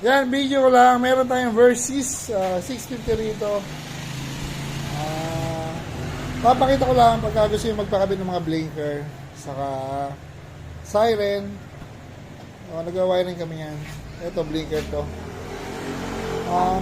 Yan, video ko lang. Meron tayong Versys 650 rito. Papakita ko lang pagka gusto yung magpakabit ng mga blinker. Saka siren. Nag-wiring kami yan. Ito, blinker to.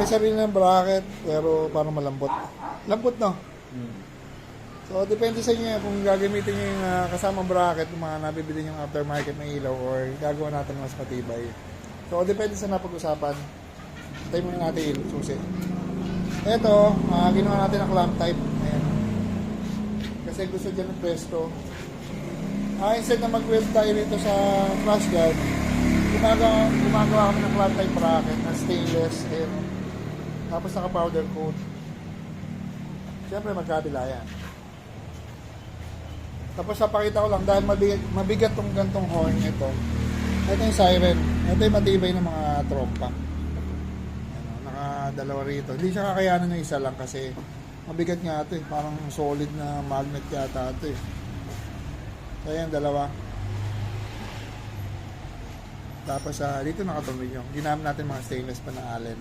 May sarili ng bracket, pero parang malambot. Lambot, no? So, depende sa inyo kung gagamitin nyo yung kasamang bracket, yung mga nabibili yung aftermarket na ilaw, or gagawa natin mas matibay. So, depende sa napag-usapan. Tayo muna natin yung susi. Ito, ginawa natin ang clamp type. Ayan. Kasi gusto dyan ng presto. Instead na mag-weld tayo rito sa flash guard, gumagawa kami ng clamp type bracket na stainless. Ayan. Tapos naka-powder coat. Siyempre, magkabila yan. Tapos napakita ko lang, dahil mabigat tong gantong horn ito. Ito yung siren. Ito yung matibay ng mga trompa. Nakadalawa rito. Hindi siya kakayanan ng isa lang kasi mabigat nga ito eh. Parang solid na magnet yata ito eh. So ayan, dalawa. Tapos dito nakatuloy yung ginamit natin mga stainless pa na Allen.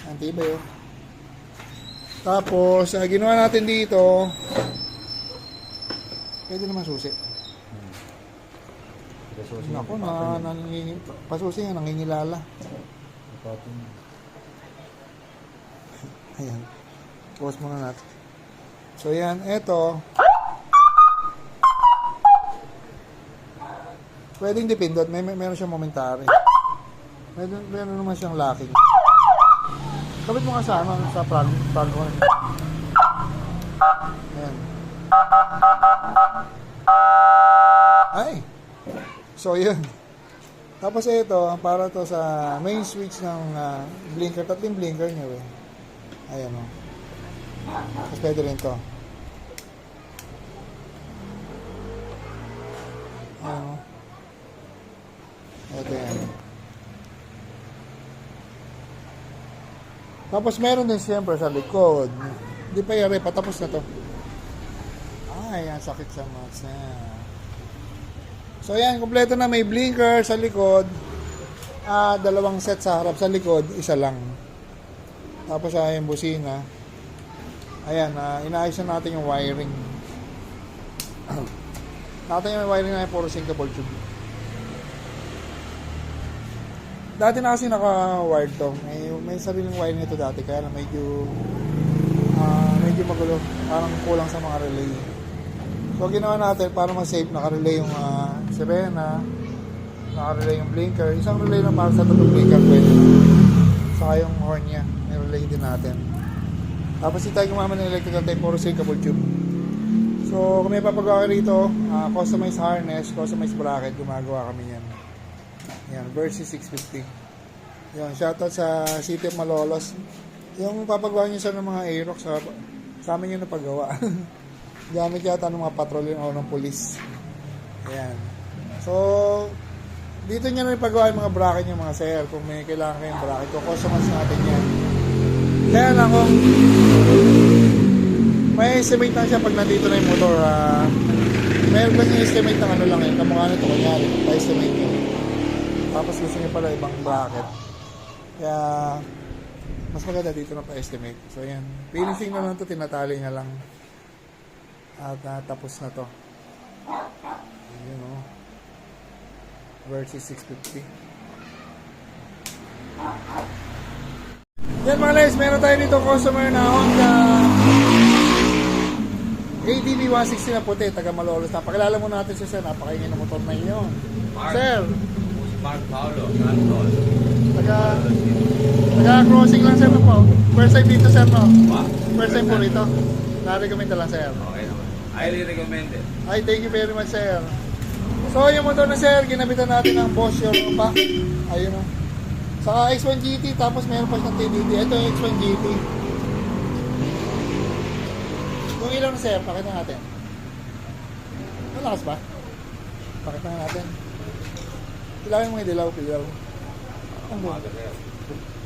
Antibay oh. Tapos ginawa natin dito, pwede naman susi. Ako pasusi nga, nangingilala. Ayan. Pause muna natin. So yan, eto. Pwedeng dipindot. Meron siyang momentary. Meron naman siyang locking. Kapit mo nga sa plug horn. Ayan. Ay! So yun. Tapos ito, para to sa main switch ng blinker. Tatlong blinker nyo eh. Ayan o. Tapos pwede rin to. Ayan o. Ito yan. Tapos meron din siyempre sa likod. Hindi pa yari, patapos na to. Ay, ang sakit sa mats na. So yan, kompleto na. May blinker sa likod. Dalawang set sa harap. Sa likod, isa lang. Tapos yung busina. Ayan, inaayos na natin yung wiring. Natin yung wiring na yung puro sinkable tube. Dati na kasi naka-wired to. May sariling wiring ito dati. Kaya na medyo magulo. Parang kulang sa mga relay. So ginawa natin para ma-save, naka-relay yung sirena, naka-relay yung blinker. Isang relay na para sa tatlong blinker pwede. Saka yung horn niya, may relay din natin. Tapos ito tayo gumamit ng electrical tape, puro sinkable tube. So kung may papagawa rito, customized harness, customized bracket, gumagawa kami yan. Yan, Versys 650. Yan, shoutout sa City of Malolos. Yung papagawa nyo sa ng mga Aerox, sa amin yung napagawa. Gamit yata ng mga patrol o ng polis. Ayan. So, dito nyo na ipagawa yung mga bracket nyo mga sir. Kung may kailangan kayong bracket, kung customize natin yan. Kaya lang kung may estimate lang siya pag nandito na yung motor. Mayroon ba yung estimate ng ano lang yun? Kamukha nito, kunyari. Pa-estimate nyo. Tapos gusto nyo pala ibang bracket. Kaya, mas maganda dito na pa-estimate. So, yan. Finishing na lang ito, tinatali nga lang. At tapos na to. Ayan o. Versys 650. Yan mga guys, meron tayo dito customer na Honda ADV 160 na puti, taga Malolos. Napakilala mo natin siya sir, napakaingin ng motor na inyo. Sir! Mark Paolo, Santos. Taga-crossing lang sir po. First time dito sir no? First time po rito. Na-recommend lang sir. Okay naman. Highly recommended. Ay, thank you very much sir. So yung motor na sir, ginabitan natin ng Bosch Europa. Ayun o. Saka X1 GT, tapos meron pa siyang TDD. Ito yung X1 GT. Yung ilaw na sir, pakita natin. Malakas ba? Pakita natin. Ilawin mo yung dilaw, pilaw. Ang doon.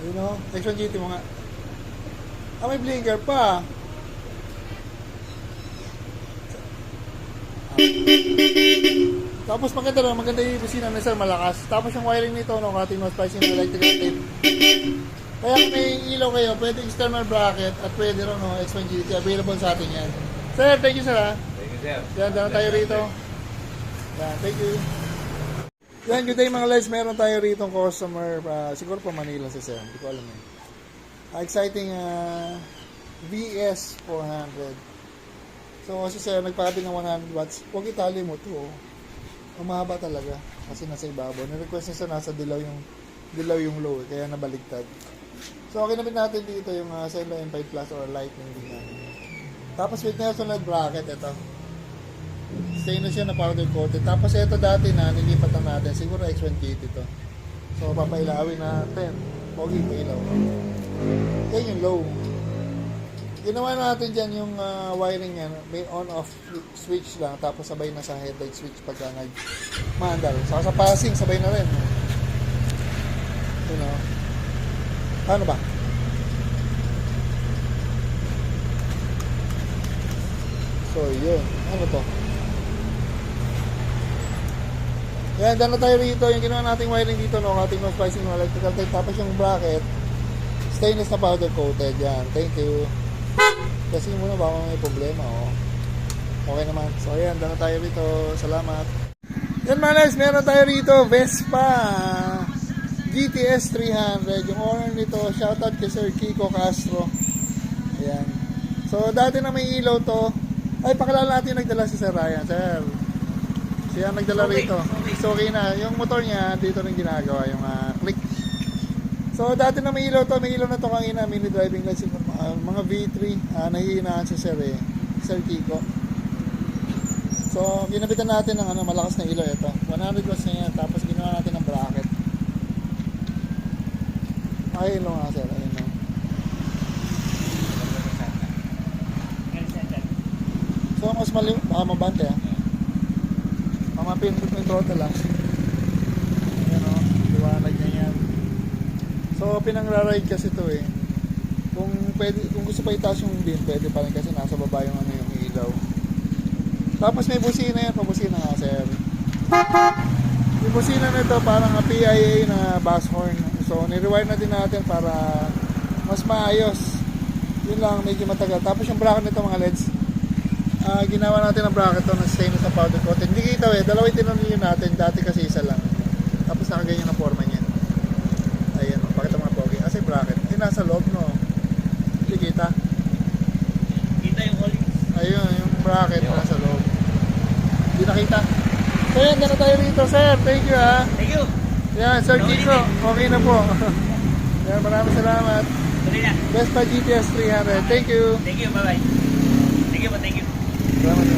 Ayun o, X1 GT mo nga. May blinker pa. Tapos maganda yung busina na sir, malakas. Tapos yung wiring nito, no, cutting nose splicing ng electrical tape. Kaya kung may ilaw kayo, pwede external bracket at pwede rin no, X1 GT. Available sa atin yan. Sir, thank you sir ha. Thank you, sir. Yan, dala tayo rito. Yan, thank you. Yan, good day mga guys. Meron tayo rito customer. Siguro pa Manila si sir. Hindi ko alam eh. Exciting VS 400. So kasi sir, nagpakabit ng 100 watts. Huwag itali mo to. Oh. Mahaba talaga. Kasi nasa ibabaw. Nirequest niya sir, nasa dilaw yung low. Kaya nabaligtad. So kinabit natin dito yung Selo M5 Plus or Lightning din namin. Tapos with Nelson LED bracket, ito. Stainless siya na powder coated. Tapos ito dati na nilipatan natin. Siguro X1 kit ito. So papailawin natin. Pogi pa ilaw. Yan yung low. Ginawa natin dyan yung wiring yan. May on-off switch lang. Tapos sabay na sa headlight switch pagka nag-mandal. Saka sa passing, sabay na rin. You know. Paano ba? So, yun. Ano to? Yan, dyan na tayo rito. Yung ginawa nating wiring dito, no? Ating no splicing ng electrical tape. Tapos yung bracket, stainless na powder coated. Yan. Thank you. Kasi muna baka may problema, oh. Okay naman. So, ayan. Dyan na tayo rito. Salamat. Yan mga guys, meron tayo rito. Vespa GTS 300. Yung owner nito, shoutout kay Sir Kiko Castro. Ayan. So, dati na may ilaw to. Ay, pakilala natin yung nagdala si Sir Ryan. Sir, siya ang nagdala rito. So, okay na. Yung motor niya, dito rin ginagawa. Yung click. So, dati na may ilaw to. May ilaw na to kanina. Mini driving lights. Mga V3. Nahihinaan si Sir eh. Sir Kiko. So, ginabitan natin ng malakas na ilaw. Ito. 100 watts na yan. Tapos, ginawa natin ng bracket. Ay, ilaw nga sir. Ayun na. So, mas maliw. Baka mabante ah. Mamapindot mo yung throttle lang. Ayan o. Liwanag niya yan. So, pinangra-ride kasi ito eh. Kung gusto pa itaas yung din, pwede pa rin kasi nasa baba yung yung ilaw. Tapos may busina yan. Pabusina nga sir. Yung busina nito parang PIA na bass horn. So, ni-rewire na din natin para mas maayos. Yun lang, medyo matagal. Tapos yung bracket nito mga LEDs, ginawa natin ang bracket to ng stainless na powder coated. Hindi kita eh, dalawa yung tinanong natin. Dati kasi isa lang. Tapos nakaganyan ang forma niya. Ayan, pakita mga pogi. Kasi bracket, nasa loob no. Hindi kita. Kita yung holding. Ayun, yung bracket nasa loob. Hindi nakita. So yan, na tayo rito sir. Thank you ha. Thank you. Yan, Sir Kiko. Okay na po. Yan, maraming salamat. Tuloy na. Vespa GTS 300. Thank you. Thank you. Bye-bye. Thank you po. Thank you. Salamat po.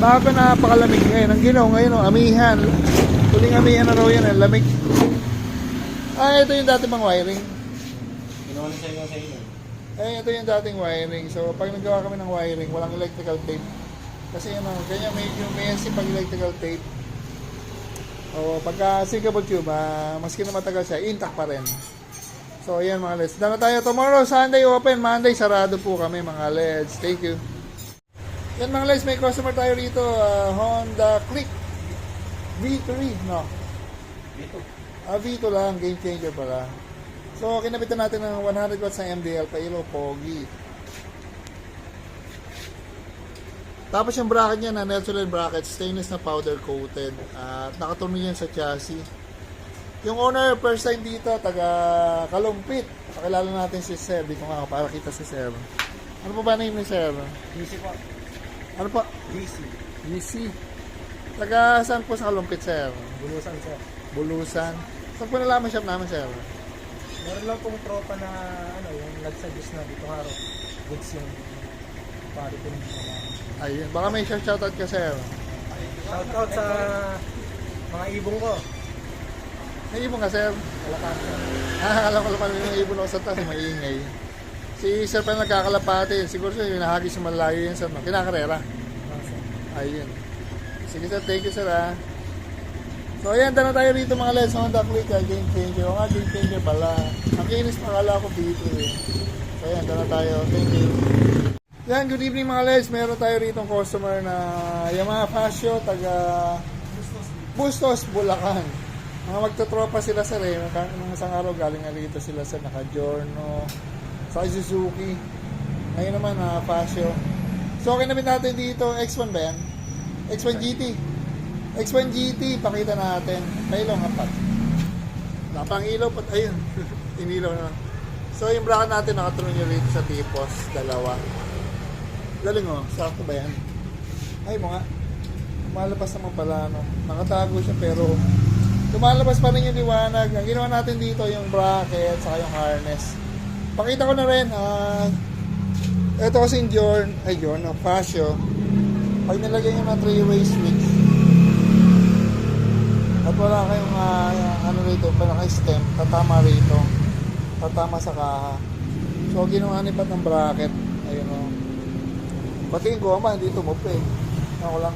Bakit pa napakalamig ngayon? Ang ginaw ngayon, oh, amihan. Huling amihan na raw yan, lamig. Ito yung dating pang wiring. Ginawa na sa inyo. Ito yung dating wiring. So, pag nagawa kami ng wiring, walang electrical tape. Kasi ganyan medyo may pag electrical tape. O, pagka sinkable tube, maski na matagal siya, intact pa rin. So, ayan mga LEDs. Dala tayo tomorrow, Sunday open, Monday sarado po kami mga LEDs. Thank you. Yan mga LEDs, may customer tayo rito, Honda Click V3, no? V2 lang, game changer pala. So, kinabitan natin ng 100 watts na MDL, pailaw, pogi. Tapos yung bracket niya na Nelson LED bracket, stainless na powder coated. At nakatunog yan sa chassis. Yung owner, first time dito, taga Kalumpit. Pakilala natin si Sir. Dito nga para kita si Sir. Ano pa ba name ni Sir? DC po. Ano pa? DC. DC. Taga saan po sa Kalumpit, Sir? Bulusan sir. Bulusan. Saan po nalaman shop namin, Sir? Meron lang pong tropa na yung nagsuggest na dito haro. Goods yung pari ko ng Ayun. Baka may shoutout ka, Sir. shout out sa mga ibong ko. May ibon ka, Sir? Kalakang sir. Alam ko naman yung ibon ako sa taas, maingay. Si Sir pa nagkakalapate. Siguro siya, yung nahagis yung malayo yun, Sir. No? Kinakarera. Ayun. Sige, Sir. Thank you, Sir, ha. So, ayan. Dala tayo rito, mga LEDs. Honda Click, game changer. O nga, game changer pala. Ang kinis, makala ko dito, eh. So, ayan. Dala tayo. Thank you. Yan, good evening mga Les. Meron tayo rito customer na Yamaha Fascio, taga Bustos, Bulacan. Mga magtotropa sila sir eh. Nung isang araw galing na rito sila sa naka-Giorno, sa Suzuki. Ngayon naman Fascio. So okay namin natin dito, X1 ba yan? X1 GT. X1 GT, pakita natin. May long apat. Napang ilaw pat, ayun. Inilaw na. So yung bracket natin nakatuloy nyo rito sa tipos, dalawa. Galing oh, sakto ba yan? Ay mo nga, lumalabas naman pala no. Nakatago siya pero lumalabas pa rin yung liwanag. Ang ginawa natin dito yung bracket saka yung harness. Pakita ko na rin, ito kasi yung Giorno, Fascio. Pag nilagay nyo na 3-way switch at wala kayong ano rito, naka-stem, tatama rito. Tatama sa kaha. So ginawa ni Pat ng bracket. Ayun o. Pati yung goma, hindi tumupi. Ako lang.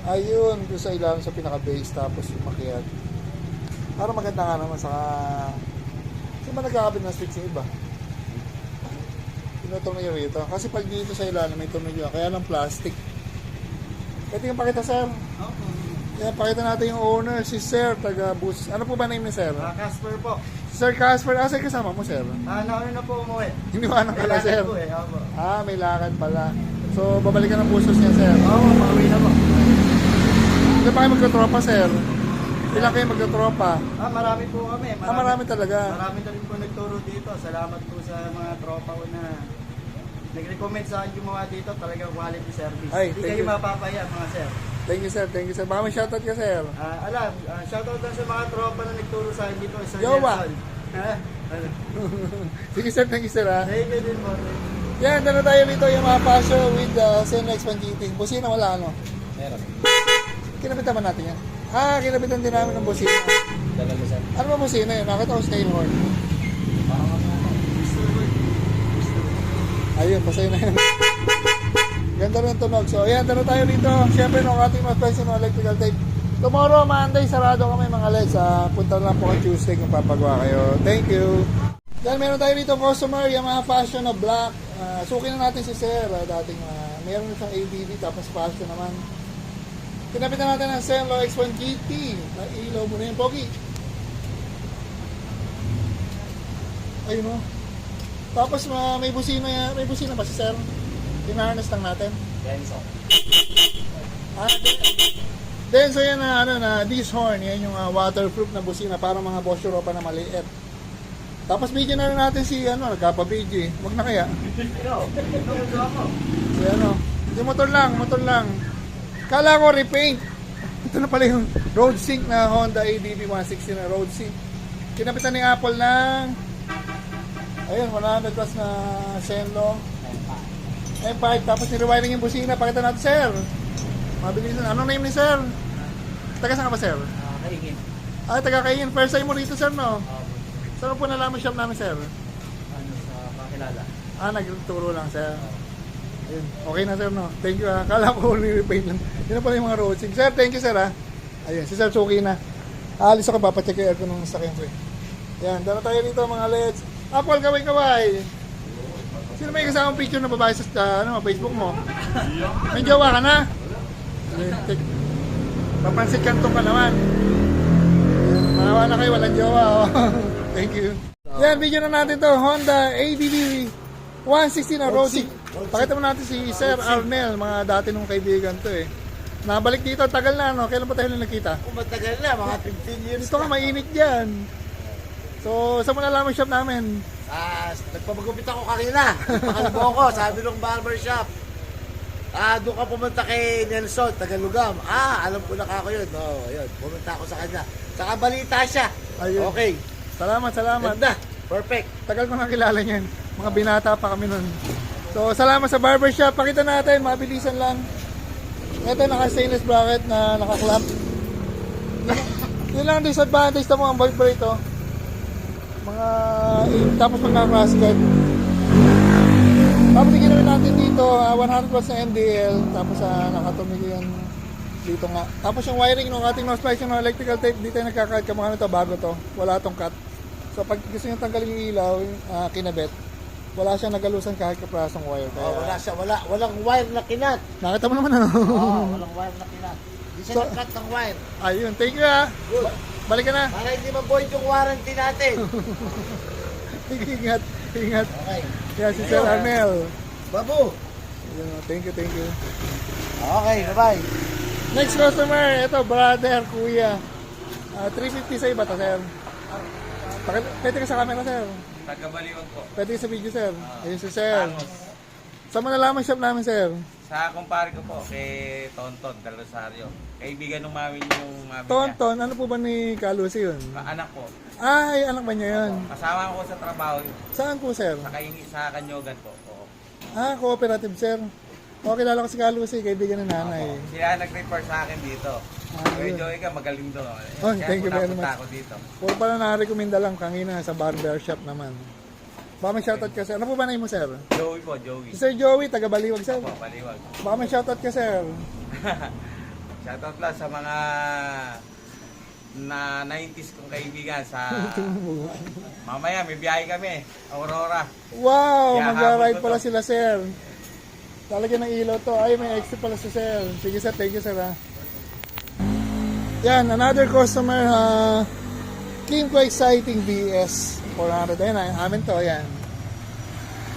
Ayun, doon sa ilalim sa pinaka-base, tapos yung makiat. Para maganda nga naman sa... Saan ba nagkakabit ng switch yung iba? Pinutong na rito. Kasi pag dito sa ilalim, may tumigil. Kaya lang plastic. Pwede yung pakita, sir. Kaya pakita natin yung owner, si Sir, taga Bus. Ano po ba name ni Sir? Casper po. Sir Casper, sir kasama mo, Sir? Nauna na po umuwi. Hindi ba nang kala, Sir? Po, opo. May lakad pala. So, babalikan ng Bustos niya, Sir. Oo, pauwi na po. Hindi pa kayo magkatropa, Sir? Ilan kayo magkatropa? Marami po kami. Marami talaga. Marami na rin po nagturo dito. Salamat po sa mga tropa ko na nag-recommend sa akin gumawa dito. Talagang quality service. Ay, Hindi thank kayo you. mapapaya mga sir. Thank you, Sir. Thank you, Sir. Baka may shoutout ka, Sir. Shoutout lang sa mga tropa na nagturo sa akin dito. Sir Jowa. Nelson. Ano? Sige, Sir. Thank you, Sir. Thank you din po. Yan, dala tayo rito yung mga Fascio with the Senlex 1 GT. Busina wala, ano? Meron. Kinabitan ba natin yan? Kinabitan din namin ng busina. Dalaga sir. Ano ba busina yun? Nakita ko sa horn. Ayun, pasay na yan. Ganda rin tunog. So, ayan, dala tayo dito. Siyempre, no, ating mga presyo ng electrical tape. Tomorrow, Monday, sarado kami mga LEDs. Punta lang po kay Tuesday kung papagawa kayo. Thank you. Yan, meron tayo dito customer, Yamaha Fascio na black. Suki na natin si Sir. Dating, meron siyang ADV, tapos Fascio naman. Pinapitan natin ang Senlo X1 GT. Nailaw mo na yun, Pogi. Ayun o. Tapos may busina ba si Sir? Pinaharness lang natin. Denso. Then so yan na this horn, yan yung waterproof na busina para mga Bosch Europa na maliit. Tapos video na rin natin si nagkapa-video eh. Wag na kaya. So yung motor lang. Kala ko repaint. Ito na pala yung road sync na Honda ADV 160 na road sync. Kinapitan ni Apple ng ayun, 100 plus na Senlo M5, tapos nirewiring yung busina. Pakita natin, Sir. Mabilis na. Anong name ni Sir? Taga saan ka ba, Sir? Kaingin. Taga Kaingin. First time mo rito, Sir, no? Saan po nalaman shop namin, Sir? Sa kakilala. Nagturo lang, Sir. Ayun. Okay na, Sir, no? Thank you, Kala ko ni-repaint lang. Yun na pala yung mga road sync. Sir, thank you, Sir, Ayun, si Sir Suki na. Alis ako, papacheck yung aircon ng sakyan ko, Yan, dala tayo dito, mga LEDs. Apple, kaway-kaway. Sino may kasamang picture na babae sa Facebook mo? May jowa ka na? Papansit kantong ka naman. Manawa na kayo, walang jowa. Thank you. Yan, video na natin to. Honda ADV 160 na road sync. Pakita mo natin si Sir Arnel. Mga dati nung kaibigan to eh. Nabalik dito, tagal na Kailan pa tayo nakita? Matagal na, mga 15 years. Dito ka mainit dyan. So, saan mo nalaman shop namin? Nagpapagupit ako kanina. Pakalabo ako, sabi ng barbershop. Doon ka pumunta kay Nelson, Tagalugam. Alam ko na ako yun. Yun. Pumunta ako sa kanya. Saka balita siya. Ayun. Okay. Salamat. Ganda. Perfect. Tagal ko nakilala niyan. Mga binata pa kami nun. So, salamat sa barbershop. Pakita natin, mabilisan lang. Ito, naka-stainless bracket na naka-clamp. Yun lang ang disadvantage na mga vibrate, tapos magka-crash guard. Tapos ginawa natin dito 100 watts na MDL, tapos nakatumigil yan dito nga. Tapos yung wiring ng ating mouse splice, yung electrical tape, dito yung nagka-cut kamukha nito, bago to, wala tong cut. So pag gusto nyo tanggalin yung ilaw, kinabit, wala siyang nagalusan kahit kaprasong wire. Kaya, Oh, wala siya, walang wire na kinat. nakita mo naman ano. Walang wire na kinat. Hindi siya So- nag-cut ng wire. Ayun, thank you ha. Good. Balik ka na. Para hindi ma-void yung warranty natin. Ingat, ingat. Okay. Yan si Sir Arnel. Babu. Ayun, thank you, thank you. Okay, bye-bye. Next customer, ito, brother, kuya. 350 sa iba to, sir. Pwede ka sa camera, sir. Taga-Baliwag po. Pwede ka sa video, sir. Ayun si sir. Tangos. Saan mo nalaman shop namin, sir? Sa kumpare ko po, kay Tonton Del Rosario. Kaibigan ng mami yung mami niya. Tonton, ano po ba ni Kalusi yun? Anak ko. Ay, anak ba niya yun? Kasama ko sa trabaho yun. Saan po, sir? Sa Kanyogan po. Oo. Cooperative, sir. O, kilala ko si Kalusi, kaibigan ng nanay. Opo. Sila nag-refer sa akin dito. Yun. Joey ka, magaling doon. Oh, thank you very punta much. ako dito. Puro pala na-recommenda lang kanina sa barber shop naman. Baka may shoutout ka, sir. Ano po ba name mo, sir? Joey po, Joey. Si Sir Joey, taga Baliwag, sir. Po, Baliwag. Baka may shoutout ka, sir. Shoutout lang sa mga na 90s kong kaibigan sa mamaya may biyahe kami, Aurora. Wow, Yeah, mag-ride habol ko pala to. sila, sir. Talagyan ng ilaw to. Ay, may extra pala si sir. Sige, sir. Thank you, sir. Ha. Yan, another customer. Kimco Exciting VS 400. Ayan, amin to. Ayan.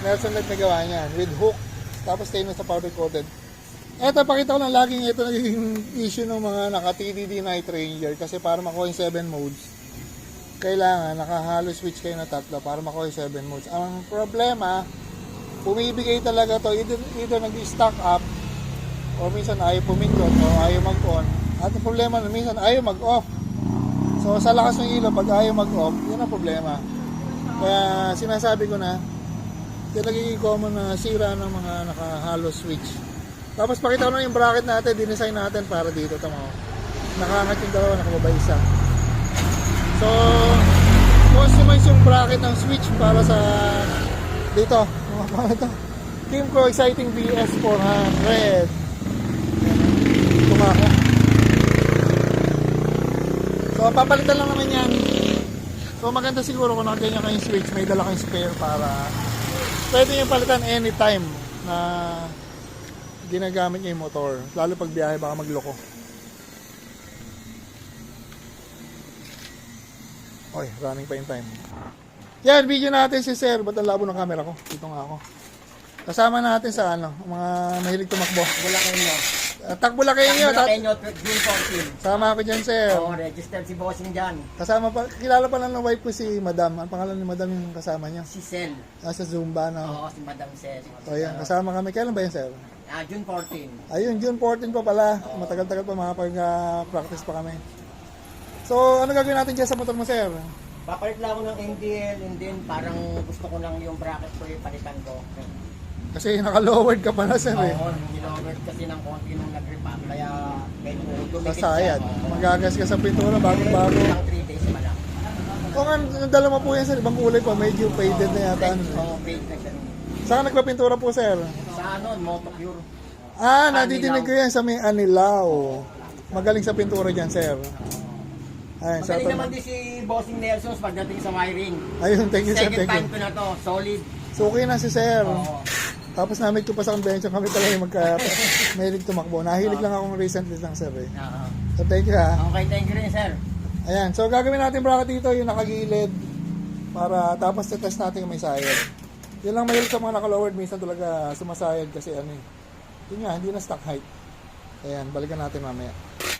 Nelson Light na gawa niyan. With hook. Tapos stainless na powder coated. Eto, pakita ko lang laging ito naging issue ng mga naka-TDD Night Ranger. Kasi para makuha yung 7 modes, kailangan naka-halo switch kayo na tatlo para makuha yung 7 modes. Ang problema, bumibigay talaga to either nag-stack up o minsan ayaw pumindot o ayaw mag-on. At ang problema na minsan ayaw mag-off. So sa lakas ng ilaw, pag ayaw mag-off, yun ang problema. Kaya sinasabi ko na, yun nagiging common na sira ng mga naka-halo switch. Tapos pakita ko na yung bracket natin, dinesign natin para dito. Tama ko. Nakaangat yung dalawa, nakababa isa. So, customize yung bracket ng switch para sa dito. Para ito. Kimco Exciting VS 400. Tumako. So, papalitan lang naman yan. So, maganda siguro kung nakaganyan kayong switch, may dala kayong spare para pwede yung palitan anytime na ginagamit niya yung motor. Lalo pag biyahe, baka magloko. Oy, running pa yung time. Yan, video natin si Sir. Ba't ang labo ng camera ko? Dito nga ako. Kasama natin sa mga mahilig tumakbo. Bulakenyo. Takbo lang kayo nyo. Bulakenyo, June 14. Sama ako dyan, Sir. Oo, registered si Bossing dyan. Kasama pa, kilala pa lang ng wife ko si Madam. Ang pangalan ni Madam yung kasama niya. Si Sel. Sa Zumba, no? Oo, si Madam Sel. So, yan, kasama kami. Kailan ba yan, Sir? June 14. Ayun, June 14 pa pala. Matagal-tagal pa, makapag-practice pa kami. So, ano gagawin natin dyan sa motor mo, Sir? Papalit lang ako ng MDL and then parang gusto ko lang yung bracket ko yung palitan ko. Kasi naka-lowered ka pala, Sir, eh. Oo, nilowert kasi ng konti nung nag-repap. Kaya medyo dumikit Sasayad. Oo. Magagas ka sa pintura, bago-bago. Lang 3 days pa lang. Kung ang dala mo po yan, Sir, ibang kulay pa, medyo faded na yata. ano, eh. Oo, paid na siya. Saan nagpapintura po, Sir? Sa ano, Motocure. Nadidinig ko yan sa may Anilaw. Magaling sa pintura dyan, Sir. Ayun, sa Magaling naman din si Bossing Nelson pagdating sa wiring. Ayun, thank you, Sir. Second Thank you. time ko na to, solid. Suki na si Sir. Oo. Tapos namit ko pa sa convention, kami talaga yung mahilig tumakbo. Nahilig lang akong recently lang, Sir, eh. Oo. So, thank you, ha. Okay, thank you rin, sir. Ayan, so gagawin natin bracket dito, yung nakagilid. Para tapos test natin yung may sayad. Yun lang mahilig sa mga naka-lowered, minsan talaga sumasayad kasi ano eh. Yun nga, hindi na stock height. Ayan, balikan natin mamaya.